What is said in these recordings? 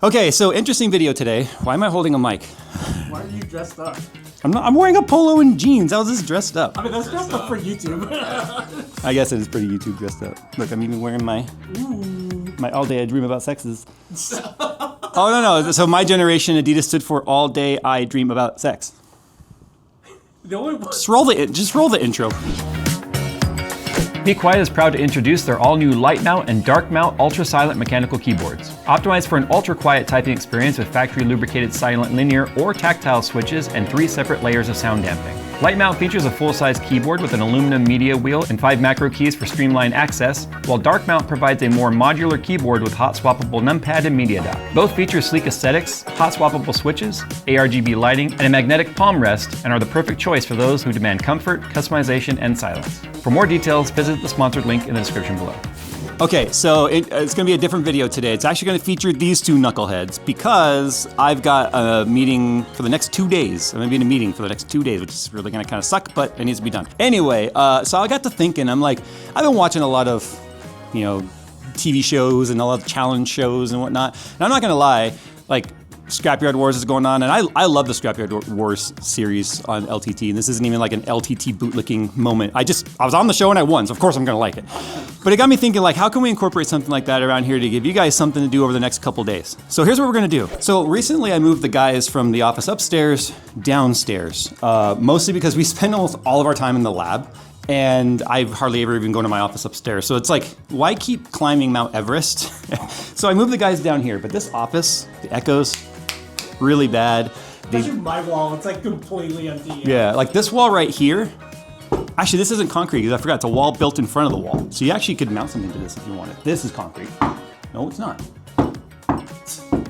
Okay, so interesting video today. Why am I holding a mic? Why are you dressed up? I'm wearing a polo and jeans. How's this dressed up? I mean, that's dressed up for YouTube. I guess it is pretty YouTube dressed up. Look, I'm even wearing my all day I dream about sexes. Oh, no. So my generation, Adidas stood for all day I dream about sex. The only one. Just roll the intro. Be Quiet is proud to introduce their all-new light mount and dark mount ultra-silent mechanical keyboards. Optimized for an ultra-quiet typing experience with factory-lubricated silent linear or tactile switches and 3 separate layers of sound damping. Light mount features a full-size keyboard with an aluminum media wheel and 5 macro keys for streamlined access, while dark mount provides a more modular keyboard with hot-swappable numpad and media dock. Both feature sleek aesthetics, hot-swappable switches, ARGB lighting, and a magnetic palm rest, and are the perfect choice for those who demand comfort, customization, and silence. For more details, visit the sponsored link in the description below. Okay, so it's going to be a different video today. It's actually going to feature these two knuckleheads because I've got a meeting for the next 2 days. I'm going to be in a meeting for the next 2 days, which is really going to kind of suck, but it needs to be done. Anyway, so I got to thinking, I'm like, I've been watching a lot of, TV shows and a lot of challenge shows and whatnot. And I'm not going to lie, like, Scrapyard Wars is going on, and I love the Scrapyard Wars series on LTT, and this isn't even like an LTT bootlicking moment. I was on the show and I won, so of course I'm gonna like it. But it got me thinking, like, how can we incorporate something like that around here to give you guys something to do over the next couple days? So here's what we're gonna do. So recently I moved the guys from the office upstairs downstairs, mostly because we spend almost all of our time in the lab, and I've hardly ever even gone to my office upstairs. So it's like, why keep climbing Mount Everest? So I moved the guys down here, but this office, the echoes, really bad. Especially my wall, it's like completely empty. Yeah, like this wall right here. Actually, this isn't concrete because I forgot, it's a wall built in front of the wall. So you actually could mount something to this if you wanted. This is concrete. No, it's not.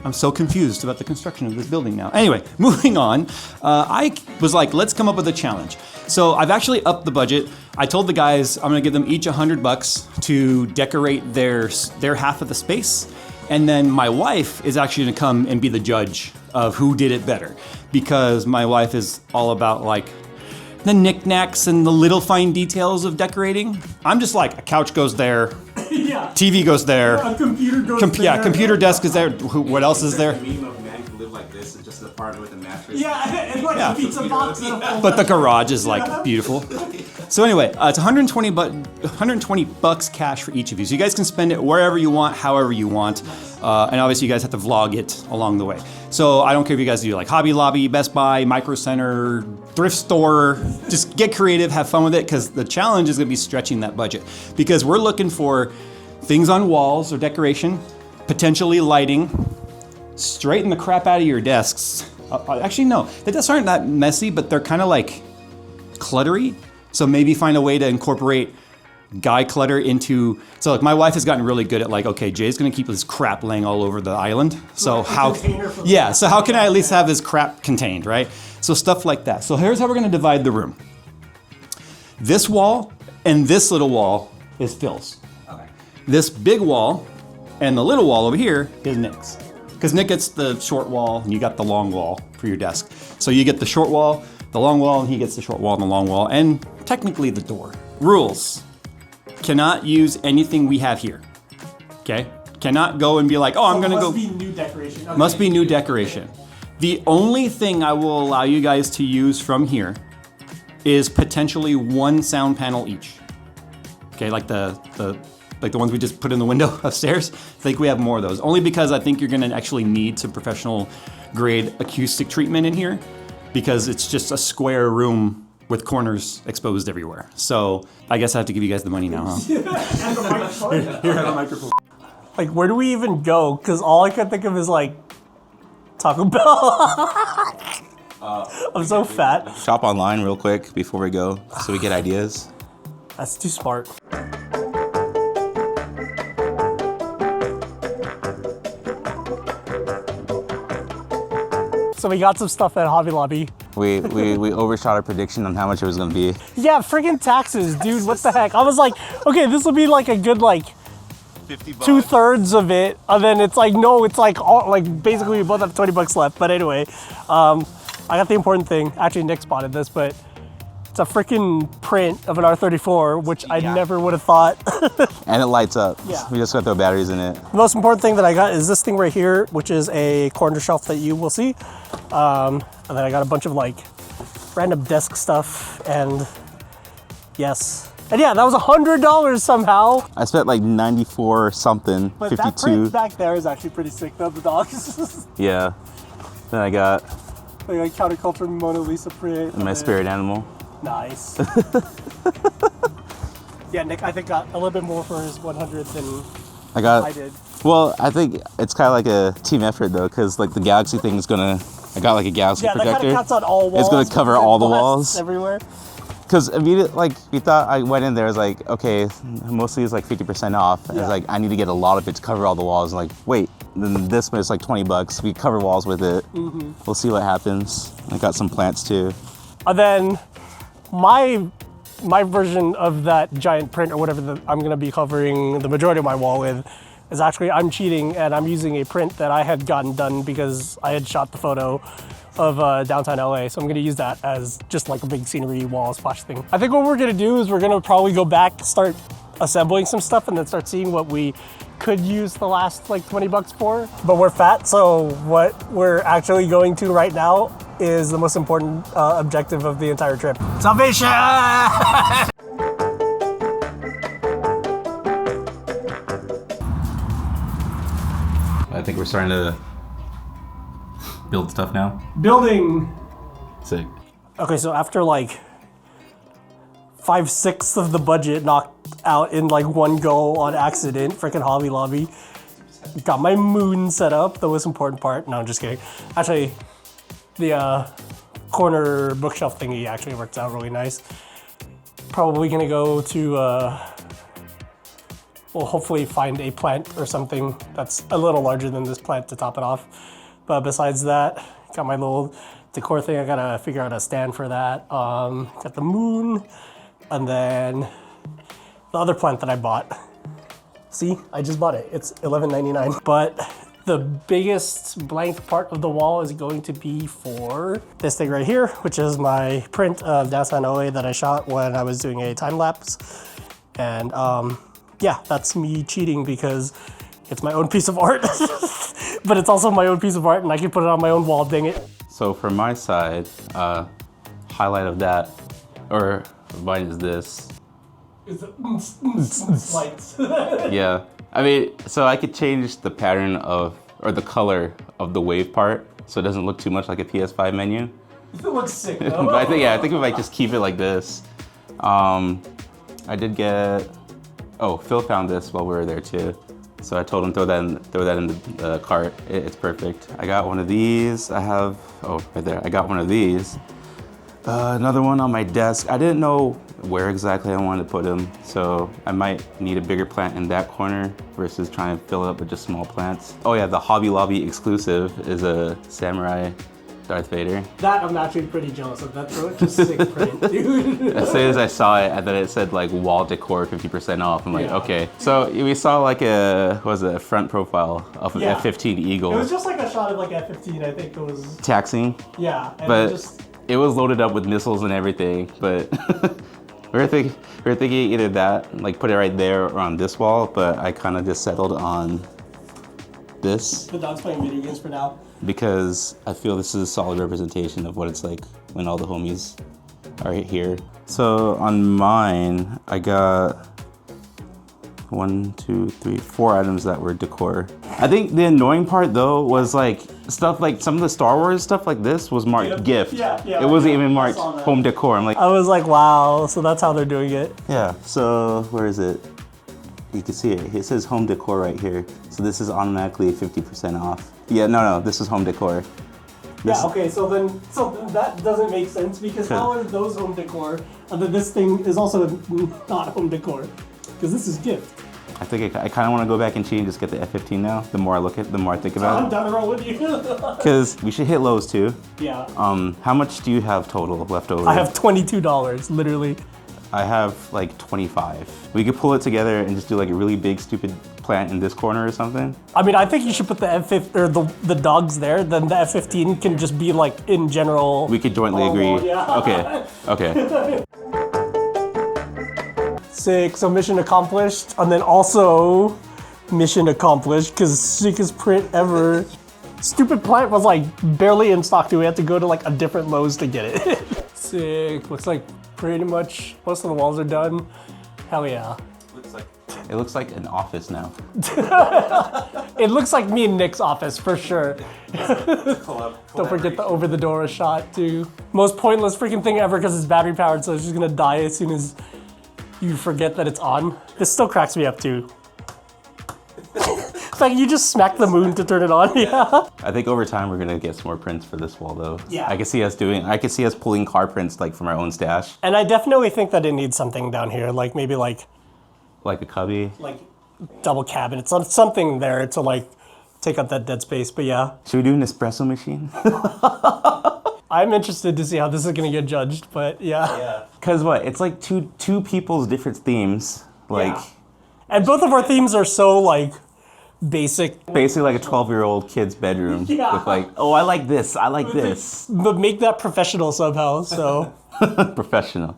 I'm so confused about the construction of this building now. Anyway, moving on. I was like, let's come up with a challenge. So I've actually upped the budget. I told the guys I'm gonna give them each $100 to decorate their half of the space. And then my wife is actually gonna come and be the judge of who did it better. Because my wife is all about like the knickknacks and the little fine details of decorating. I'm just like, a couch goes there, Yeah. TV goes there. A computer goes there. Yeah, computer desk is there. What else is there? The meme of man who live like this is just an apartment with a mattress. Yeah, and like Yeah. a pizza box and a full But the garage is like beautiful. So anyway, it's $120 bucks cash for each of you. So you guys can spend it wherever you want, however you want. And obviously you guys have to vlog it along the way. So I don't care if you guys do like Hobby Lobby, Best Buy, Micro Center, thrift store, just get creative, have fun with it, because the challenge is gonna be stretching that budget. Because we're looking for things on walls or decoration, potentially lighting, straighten the crap out of your desks. Actually, no, the desks aren't that messy, but they're kind of like cluttery. So maybe find a way to incorporate guy clutter into, so like my wife has gotten really good at like, okay, Jay's gonna keep this crap laying all over the island. So how can I at least have this crap contained, right? So stuff like that. So here's how we're gonna divide the room. This wall and this little wall is Phil's. Okay. This big wall and the little wall over here is Nick's. Because Nick gets the short wall and you got the long wall for your desk. So you get the short wall, the long wall, and he gets the short wall and the long wall, and technically the door. Rules. Cannot use anything we have here. Okay? Cannot go and be like, oh, I'm gonna go. Must be new decoration. Okay. Must be new decoration. The only thing I will allow you guys to use from here is potentially 1 sound panel each. Okay, like the ones we just put in the window upstairs. I think we have more of those. Only because I think you're gonna actually need some professional grade acoustic treatment in here, because it's just a square room with corners exposed everywhere. So I guess I have to give you guys the money now, huh? And the microphone. Here, have a microphone. Like, where do we even go? Because all I can think of is like Taco Bell. I'm so fat. Shop online real quick before we go so we get ideas. That's too smart. So we got some stuff at Hobby Lobby. We overshot our prediction on how much it was gonna be. Yeah, friggin' taxes, dude. What the heck? I was like, okay, this will be like a good like 50 bucks. 2/3 of it, and then it's like, no, it's like all, like basically we both have 20 bucks left. But anyway, I got the important thing. Actually, Nick spotted this, but It's a freaking print of an R34, which I never would have thought. And it lights up. Yeah. We just got to throw batteries in it. The most important thing that I got is this thing right here, which is a corner shelf that you will see. And then I got a bunch of like random desk stuff and yes. And yeah, that was $100 somehow. I spent like 94 or something, But 52. that print back there is actually pretty sick though, the dogs. Yeah. Then I got Like counterculture Mona Lisa print. my spirit animal. Nice. Yeah, Nick, I think got a little bit more for his 100 than I did. Well, I think it's kind of like a team effort though, because like the Galaxy thing is gonna, I got like a Galaxy Yeah, that projector. kind of cuts on all walls. It's gonna cover all the walls. Everywhere. Because immediately, like, we thought, I went in there, I was like, okay, mostly it's like 50% off. I was like, I need to get a lot of it to cover all the walls. I'm like, wait, then this was like $20. We cover walls with it. We'll see what happens. I got some plants too. And then my version of that giant print or whatever that I'm gonna be covering the majority of my wall with is actually, I'm cheating and I'm using a print that I had gotten done because I had shot the photo of downtown LA. So I'm gonna use that as just like a big scenery wall splash thing. I think what we're gonna do is we're gonna probably go back, start assembling some stuff and then start seeing what we could use the last like $20 for. But we're fat, so what we're actually going to right now is the most important objective of the entire trip. Salvation! I think we're starting to build stuff now. Building. Sick. Okay, so after like 5/6 of the budget knocked out in like one go on accident, freaking Hobby Lobby. Got my moon set up, the most important part. No, I'm just kidding. Actually, the corner bookshelf thingy actually works out really nice. Probably gonna go to, well, hopefully find a plant or something that's a little larger than this plant to top it off. But besides that, got my little decor thing. I gotta figure out a stand for that. Got the moon, and then the other plant that I bought. See, I just bought it. It's $11.99. But the biggest blank part of the wall is going to be for this thing right here, which is my print of downtown LA that I shot when I was doing a time lapse. And yeah, that's me cheating because it's my own piece of art, but it's also my own piece of art and I can put it on my own wall, dang it. So for my side, highlight of that, or mine is this. It's lights. Yeah, I mean, so I could change the pattern of, or the color of the wave part, so it doesn't look too much like a PS5 menu. It looks sick though. But I think if I just keep it like this. I did get, oh, Phil found this while we were there too. So I told him throw that in the cart. It's perfect. I got one of these. I have, oh, right there. I got one of these. Another one on my desk. I didn't know where exactly I wanted to put them, so I might need a bigger plant in that corner versus trying to fill it up with just small plants. Oh yeah, the Hobby Lobby exclusive is a Samurai Darth Vader. That I'm actually pretty jealous of. That's just sick print, dude. As soon as I saw it, and then it said like wall decor 50% off. I'm like, Yeah. okay. So we saw like a front profile of an Yeah. F-15 Eagle It was just like a shot of like F-15, I think it was. taxiing, Yeah, and but it just. it was loaded up with missiles and everything. But we were thinking either that, like put it right there or on this wall. But I kind of just settled on this The dog's playing video games for now. because I feel this is a solid representation of what it's like when all the homies are here. So on mine, I got 4 items that were decor. I think the annoying part though was like stuff like some of the Star Wars stuff like this was marked gift. Yeah, It wasn't yeah, even I marked saw that. home decor. I'm like, I was like, wow, so that's how they're doing it. yeah, so where is it? You can see it. It says home decor right here. So this is automatically 50% off. Yeah, no, this is home decor. Yeah, okay, so then that doesn't make sense because how are those home decor and then this thing is also not home decor? Because this is gift. I think I kind of want to go back and cheat and just get the F-15 now. The more I look at, the more I think I'm about it. down the road with you. Because we should hit Lowe's too. Yeah. How much do you have total left over? I have $22, literally. I have like 25. We could pull it together and just do like a really big, stupid plant in this corner or something. I mean, I think you should put the F-15 or the dogs there. Then the F-15 can just be like in general. We could jointly agree. Yeah. Okay. Sick. So mission accomplished, and then also mission accomplished because sickest print ever. Stupid plant was like barely in stock too. We had to go to like a different Lowe's to get it. Sick. Looks like pretty much most of the walls are done. Hell yeah. It looks like an office now. It looks like me and Nick's office for sure. Don't forget the over the door shot too. Most pointless freaking thing ever because it's battery powered, so it's just gonna die as soon as you forget that it's on. This still cracks me up too. It's like you just smack the moon to turn it on. Yeah. I think over time we're gonna get some more prints for this wall though. Yeah. I could see us pulling car prints like from our own stash. And I definitely think that it needs something down here, like maybe like Like a cubby. like double cabinets, something there to like take up that dead space. But yeah, Should we do an espresso machine? I'm interested to see how this is gonna get judged. But yeah. Cause what? It's like two people's different themes. Like Yeah. And both of our themes are so like basic, basically like a 12-year-old kid's bedroom. Yeah. With like, oh, I like this, I like this. but make that professional somehow. So Professional.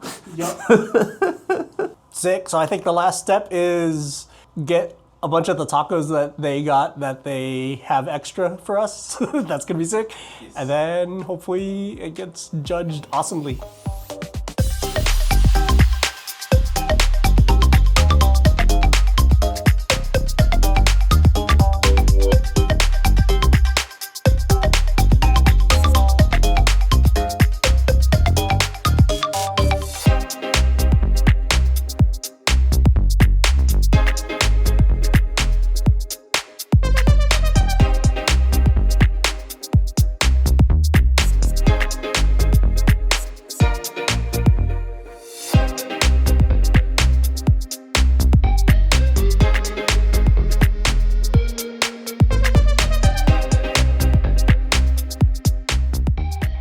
sick. So I think the last step is get a bunch of the tacos that they got that they have extra for us. That's gonna be sick. And then hopefully it gets judged awesomely.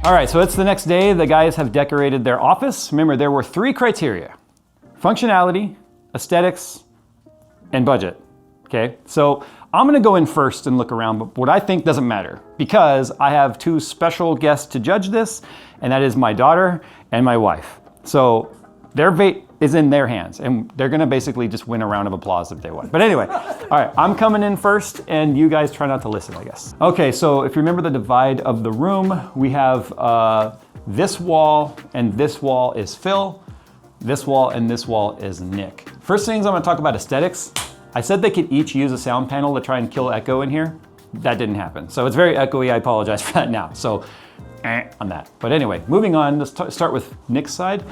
All right, so it's the next day. The guys have decorated their office. Remember, there were 3 criteria: functionality, aesthetics, and budget. Okay, so I'm gonna go in first and look around, but what I think doesn't matter because I have 2 special guests to judge this, and that is my daughter and my wife. So their fate is in their hands, and they're gonna basically just win a round of applause if they win. But anyway, all right, I'm coming in first, and you guys try not to listen, I guess. Okay, so if you remember the divide of the room, we have this wall and this wall is Phil, this wall and this wall is Nick. First things I'm gonna talk about aesthetics. I said they could each use a sound panel to try and kill echo in here. That didn't happen. So it's very echoey, I apologize for that now. So on that. But anyway, moving on, let's start with Nick's side.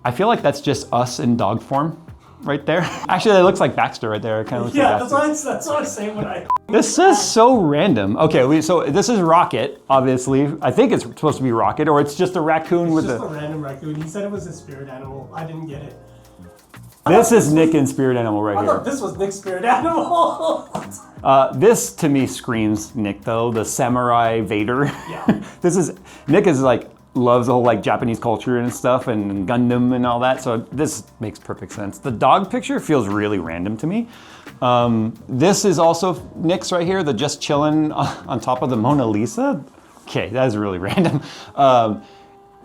I feel like that's just us in dog form right there. Actually, it looks like Baxter right there. It kind of looks like Baxter. That's what I say when I. This is so random. Okay, so this is Rocket, obviously. I think it's supposed to be Rocket, or it's just a raccoon with Just a random raccoon. He said it was his spirit animal. I didn't get it. This is Nick in spirit animal right I here. thought this was Nick's spirit animal. This to me screams Nick though, the samurai Vader. Yeah. Nick is like, loves the whole like Japanese culture and stuff and Gundam and all that. So this makes perfect sense. The dog picture feels really random to me. This is also Nick's right here, the just chilling on top of the Mona Lisa. Okay, that is really random.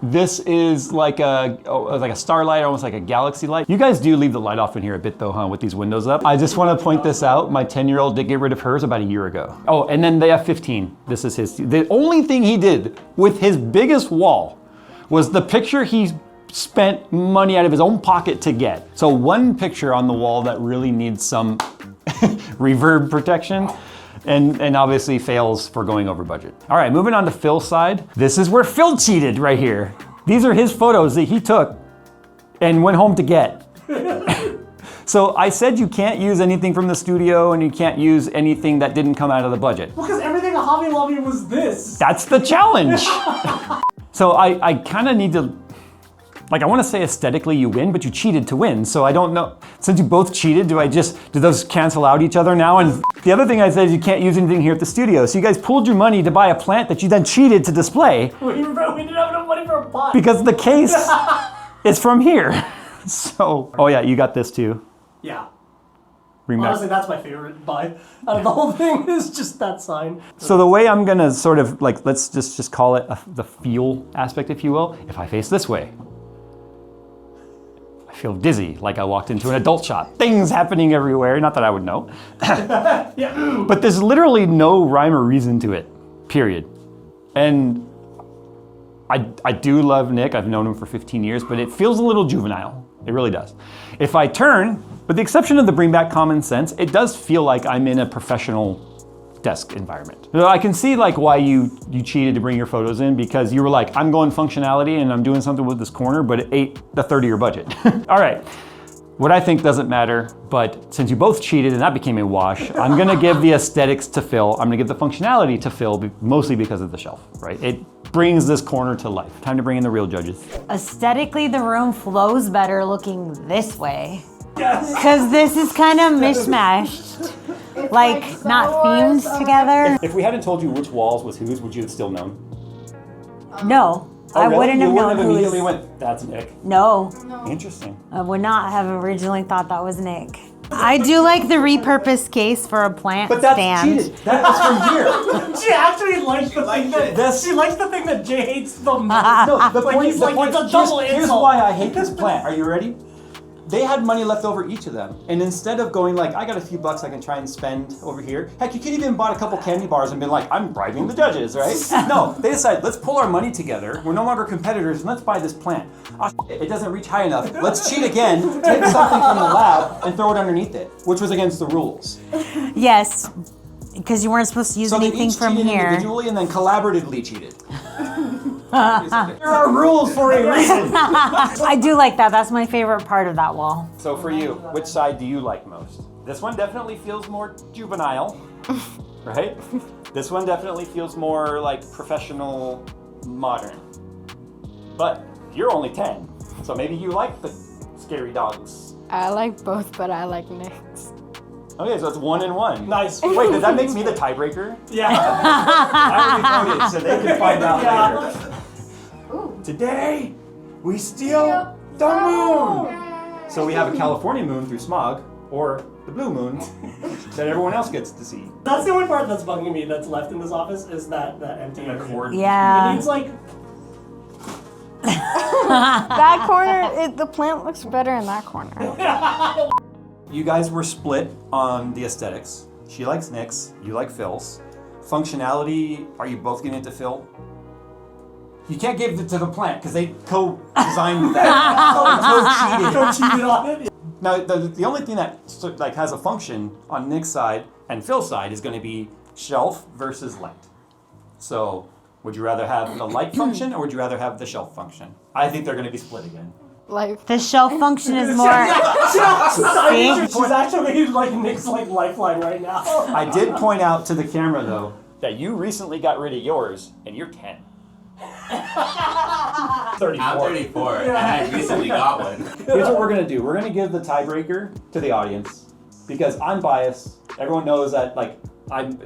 This is like a starlight, almost like a galaxy light. You guys do leave the light off in here a bit though, huh, with these windows up. I just want to point this out. My 10-year-old did get rid of hers about a year ago. Oh, and then the F-15. This is his. The only thing he did with his biggest wall was the picture he spent money out of his own pocket to get. So one picture on the wall that really needs some reverb protection. And obviously fails for going over budget. All right, moving on to Phil's side. This is where Phil cheated right here. These are his photos that he took and went home to get. So I said you can't use anything from the studio and you can't use anything that didn't come out of the budget. Because everything at Hobby Lobby was this. That's the challenge. So I kind of need to like I want to say aesthetically you win, but you cheated to win. So I don't know. Since you both cheated, do those cancel out each other now? And the other thing I said is you can't use anything here at the studio. So you guys pooled your money to buy a plant that you then cheated to display. We didn't have enough money for a pot. Because the case is from here. So, oh yeah, you got this too. Yeah. Remember. Honestly, that's my favorite buy out of the whole thing is just that sign. So the way I'm gonna sort of like, let's just call it the feel aspect, if you will. If I face this way, I feel dizzy, like I walked into an adult shop. Things happening everywhere, not that I would know. Yeah. But there's literally no rhyme or reason to it, period. And I do love Nick, I've known him for 15 years, but it feels a little juvenile. It really does. If I turn, with the exception of the bring back common sense, it does feel like I'm in a professional desk environment. So I can see like why you cheated to bring your photos in, because you were like, I'm going functionality and I'm doing something with this corner, but it ate a third of your budget. All right, what I think doesn't matter, but since you both cheated and that became a wash, I'm gonna give the aesthetics to Phil. I'm gonna give the functionality to Phil, mostly because of the shelf, right? It brings this corner to life. Time to bring in the real judges. Aesthetically, the room flows better looking this way. Yes. Because this is kind of mishmashed. Like, not themed together. If we hadn't told you which walls was whose, would you have still known? No, I really? wouldn't have You known wouldn't have who immediately was. went, that's Nick. No, Interesting. I would not have originally thought that was Nick. I do like the repurposed case for a plant But that's stand. cheated. That was from here. She actually likes the thing that she likes the thing that Jay hates the most. No, the Like, point, he's the like, point it's a double here's insult. why I hate this plant. Are you ready? They had money left over, each of them. And instead of going like, I got a few bucks I can try and spend over here. Heck, you could even bought a couple candy bars and been like, I'm bribing the judges, right? No, they decided, let's pull our money together. We're no longer competitors and let's buy this plant. Oh, it doesn't reach high enough. Let's cheat again, take something from the lab and throw it underneath it, which was against the rules. Yes, because you weren't supposed to use So they anything each from cheated here. individually and then collaboratively cheated. There are rules for a reason. I do like that. That's my favorite part of that wall. So for you, which side do you like most? This one definitely feels more juvenile, right? This one definitely feels more like professional, modern. But you're only 10, so maybe you like the scary dogs. I like both, but I like Nick's. Okay, so it's 1 and 1. Nice. Wait, does that make me the tiebreaker? Yeah. I already voted, so they can find out later. Ooh. Today, we steal the moon! So we have a California moon through smog, or the blue moon that everyone else gets to see. That's the only part that's bugging me that's left in this office is that empty area. Cord. It Yeah. needs like That corner, the plant looks better in that corner. You guys were split on the aesthetics. She likes Nick's, you like Phil's. Functionality, are you both getting it to Phil? You can't give it to the plant because they co-designed that. co-cheated on it. Now, the only thing that like has a function on Nick's side and Phil's side is going to be shelf versus light. So, would you rather have the light function or would you rather have the shelf function? I think they're going to be split again. Like, The shelf function is more. She's actually like Nick's like lifeline right now. I did point out to the camera though that you recently got rid of yours and you're 10. 34. I'm 34 and I recently got one. Here's what we're gonna do. We're gonna give the tiebreaker to the audience because I'm biased. Everyone knows that like I'm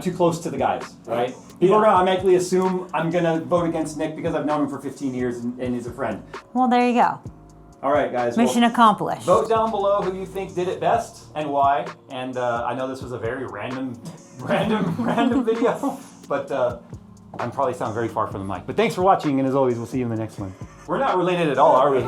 too close to the guys, right? People are gonna automatically assume I'm gonna vote against Nick because I've known him for 15 years and he's a friend. Well, there you go. All right, guys. Mission accomplished. Vote down below who you think did it best and why. And I know this was a very random video, but I probably sound very far from the mic. But thanks for watching, and as always, we'll see you in the next one. We're not related at all, are we?